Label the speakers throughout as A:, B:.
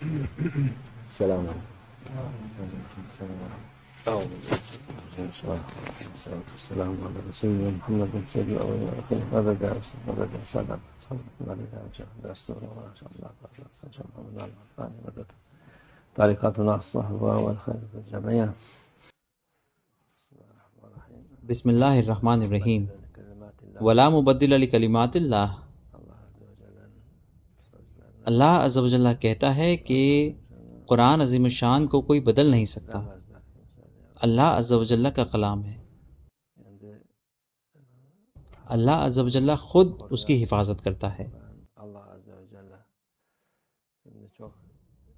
A: السلام عليكم. السلام على رسولنا محمد سيد الأولين والآخرين مدد سادة مدد دستور ما شاء الله محمد العلقاني مدد طريقتنا الصحبة والخير في الجميع.
B: بسم اللہ الرحمن الرحیم. ولا مبدل لکلمات اللہ. اللہ عز و جل کہتا ہے کہ قرآن عظیم الشان کو کوئی بدل نہیں سکتا. اللہ عز و جل کا کلام ہے. اللہ عز و جل خود اس کی حفاظت کرتا ہے.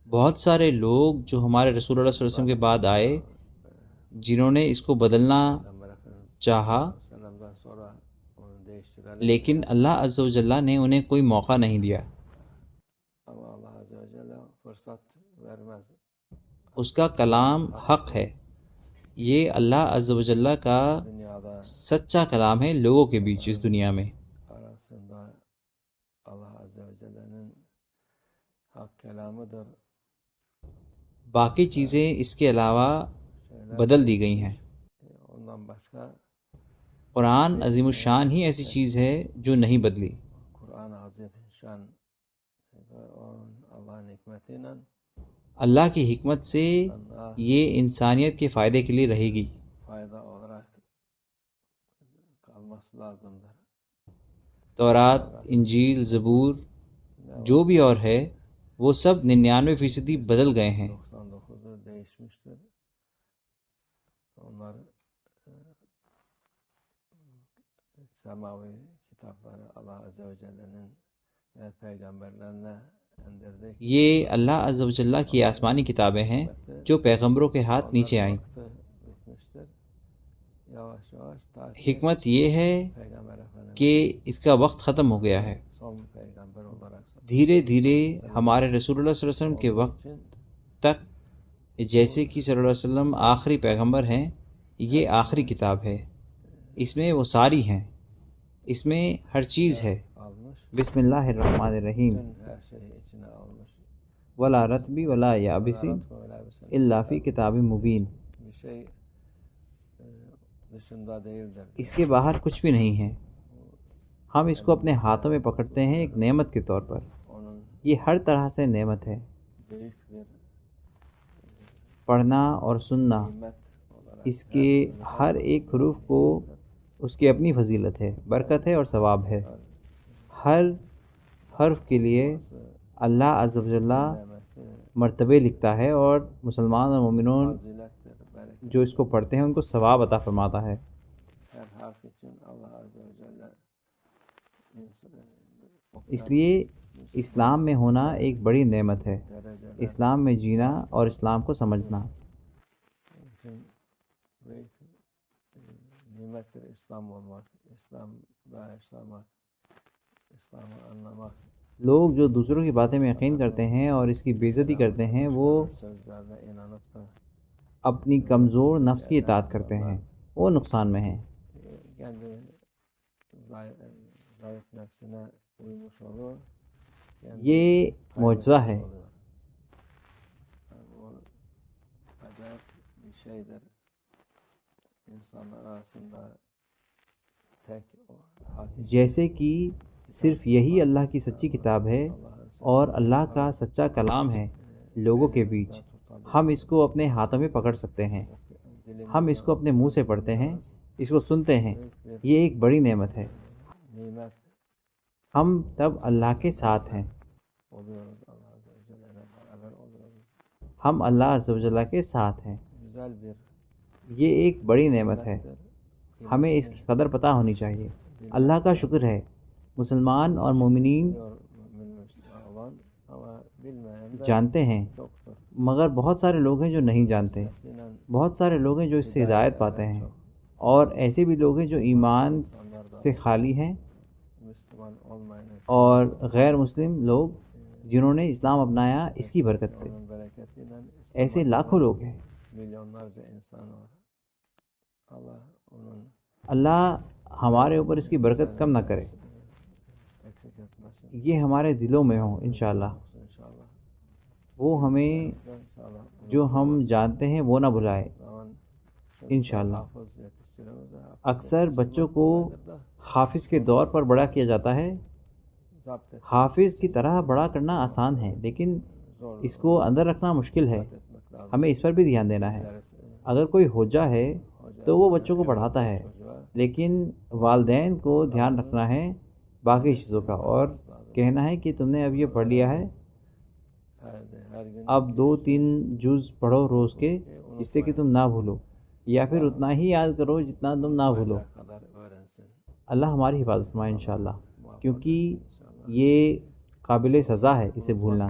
B: بہت سارے لوگ جو ہمارے رسول اللہ صلی اللہ علیہ وسلم کے بعد آئے، جنہوں نے اس کو بدلنا چاہا، لیکن اللہ عز و جل نے انہیں کوئی موقع نہیں دیا. اس کا کلام حق ہے. یہ اللہ عز و جل کا سچا کلام ہے لوگوں کے بیچ اس دنیا میں. باقی چیزیں اس کے علاوہ بدل دی گئی ہیں. قرآن عظیم الشان ہی ایسی چیز ہے جو نہیں بدلی. اللہ کی حکمت سے یہ انسانیت کے فائدے کے لیے رہے گی. تورات، انجیل، زبور، جو بھی اور ہے، وہ سب 99% بدل گئے ہیں. یہ اللہ عز و جل کی آسمانی کتابیں ہیں جو پیغمبروں کے ہاتھ نیچے آئیں. حکمت یہ ہے کہ اس کا وقت ختم ہو گیا ہے. دھیرے دھیرے ہمارے رسول اللہ صلی اللہ علیہ وسلم کے وقت تک، جیسے کہ صلی اللہ علیہ وسلم آخری پیغمبر ہیں، یہ آخری کتاب ہے. اس میں وہ ساری ہیں، اس میں ہر چیز ہے. بسم اللہ الرحمن الرحیم. ولا رتبی ولا یابسی الا فی کتاب مبین. اس کے باہر کچھ بھی نہیں ہے. ہم اس کو اپنے ہاتھوں میں پکڑتے ہیں ایک نعمت کے طور پر. یہ ہر طرح سے نعمت ہے. پڑھنا اور سننا، اس کے ہر ایک حروف کو اس کی اپنی فضیلت ہے، برکت ہے اور ثواب ہے. ہر حرف کے لیے اللہ عز و جل مرتبے لکھتا ہے، اور مسلمان اور مومنون جو اس کو پڑھتے ہیں ان کو ثواب عطا فرماتا ہے. اس لیے اسلام میں ہونا ایک بڑی نعمت ہے. اسلام میں جینا اور اسلام کو سمجھنا. لوگ جو دوسروں کی باتیں میں یقین کرتے ہیں اور اس کی بے عزتی کرتے ہیں، وہ اپنی کمزور نفس کی اطاعت کرتے ہیں، وہ نقصان میں ہیں. یہ معجزہ ہے. جیسے کہ صرف یہی اللہ کی سچی کتاب ہے اور اللہ کا سچا کلام ہے لوگوں کے بیچ. ہم اس کو اپنے ہاتھوں میں پکڑ سکتے ہیں. ہم اس کو اپنے منہ سے پڑھتے ہیں، اس کو سنتے ہیں. یہ ایک بڑی نعمت ہے. ہم تب اللہ کے ساتھ ہیں. ہم اللہ عز و جل کے ساتھ ہیں. یہ ایک بڑی نعمت ہے. ہمیں اس کی قدر پتہ ہونی چاہیے. اللہ کا شکر ہے مسلمان اور مومنین جانتے ہیں، مگر بہت سارے لوگ ہیں جو نہیں جانتے. بہت سارے لوگ ہیں جو اس سے ہدایت پاتے ہیں، اور ایسے بھی لوگ ہیں جو ایمان سے خالی ہیں، اور غیر مسلم لوگ جنہوں نے اسلام اپنایا اس کی برکت سے. ایسے لاکھوں لوگ ہیں. اللہ ہمارے اوپر اس کی برکت کم نہ کرے. یہ ہمارے دلوں میں ہوں انشاءاللہ. وہ ہمیں جو ہم جانتے ہیں وہ نہ بھلائے انشاءاللہ۔ اکثر بچوں کو حافظ کے دور پر بڑا کیا جاتا ہے۔ حافظ کی طرح بڑا کرنا آسان ہے، لیکن اس کو اندر رکھنا مشکل ہے۔ ہمیں اس پر بھی دھیان دینا ہے۔ اگر کوئی ہوجا ہے تو وہ بچوں کو پڑھاتا ہے، لیکن والدین کو دھیان رکھنا ہے باقی چیزوں کا، اور کہنا ہے کہ تم نے اب یہ پڑھ لیا ہے، اب 2-3 جز پڑھو روز کے، جس سے کہ تم نہ بھولو، یا پھر اتنا ہی یاد کرو جتنا تم نہ بھولو۔ اللہ ہماری حفاظت فرمائے انشاءاللہ، کیونکہ یہ قابل سزا ہے اسے بھولنا۔